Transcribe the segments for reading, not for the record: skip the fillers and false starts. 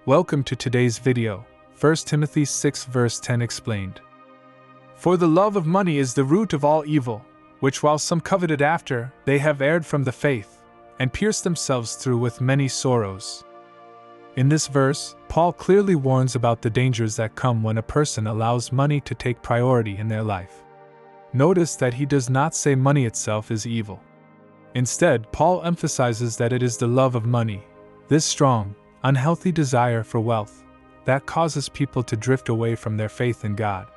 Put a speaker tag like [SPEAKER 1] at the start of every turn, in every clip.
[SPEAKER 1] Welcome to today's video, 1 Timothy 6 verse 10 explained. For the love of money is the root of all evil, which while some coveted after, they have erred from the faith, and pierced themselves through with many sorrows. In this verse, Paul clearly warns about the dangers that come when a person allows money to take priority in their life. Notice that he does not say money itself is evil. Instead, Paul emphasizes that it is the love of money, this strong, unhealthy desire for wealth, that causes people to drift away from their faith in God.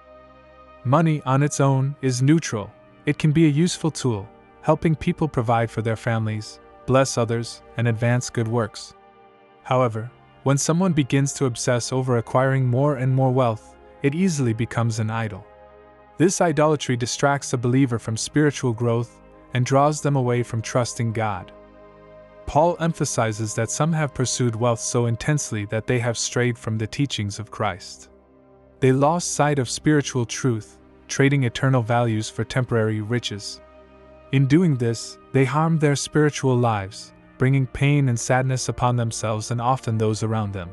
[SPEAKER 1] Money on its own is neutral. It can be a useful tool, helping people provide for their families, bless others, and advance good works. However, when someone begins to obsess over acquiring more and more wealth, it easily becomes an idol. This idolatry distracts a believer from spiritual growth and draws them away from trusting God. Paul emphasizes that some have pursued wealth so intensely that they have strayed from the teachings of Christ. They lost sight of spiritual truth, trading eternal values for temporary riches. In doing this, they harmed their spiritual lives, bringing pain and sadness upon themselves and often those around them.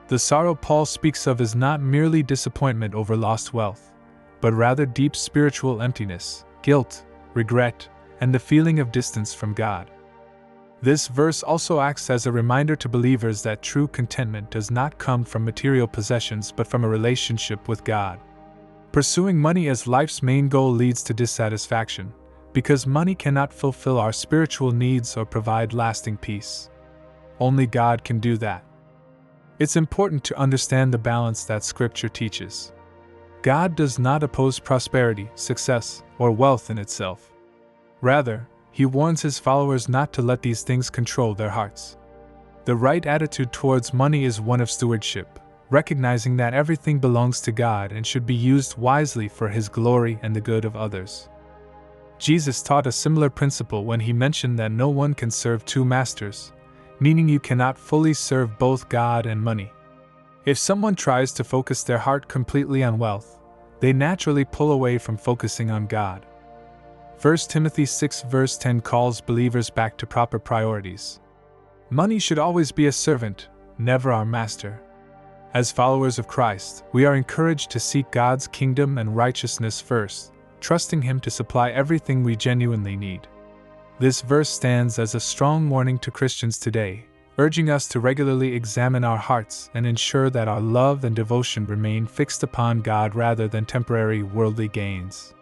[SPEAKER 1] The sorrow Paul speaks of is not merely disappointment over lost wealth, but rather deep spiritual emptiness, guilt, regret, and the feeling of distance from God. This verse also acts as a reminder to believers that true contentment does not come from material possessions but from a relationship with God. Pursuing money as life's main goal leads to dissatisfaction, because money cannot fulfill our spiritual needs or provide lasting peace. Only God can do that. It's important to understand the balance that Scripture teaches. God does not oppose prosperity, success, or wealth in itself. Rather, He warns His followers not to let these things control their hearts. The right attitude towards money is one of stewardship, recognizing that everything belongs to God and should be used wisely for His glory and the good of others. Jesus taught a similar principle when He mentioned that no one can serve two masters, meaning you cannot fully serve both God and money. If someone tries to focus their heart completely on wealth, they naturally pull away from focusing on God. 1 Timothy 6 verse 10 calls believers back to proper priorities. Money should always be a servant, never our master. As followers of Christ, we are encouraged to seek God's kingdom and righteousness first, trusting Him to supply everything we genuinely need. This verse stands as a strong warning to Christians today, urging us to regularly examine our hearts and ensure that our love and devotion remain fixed upon God rather than temporary worldly gains.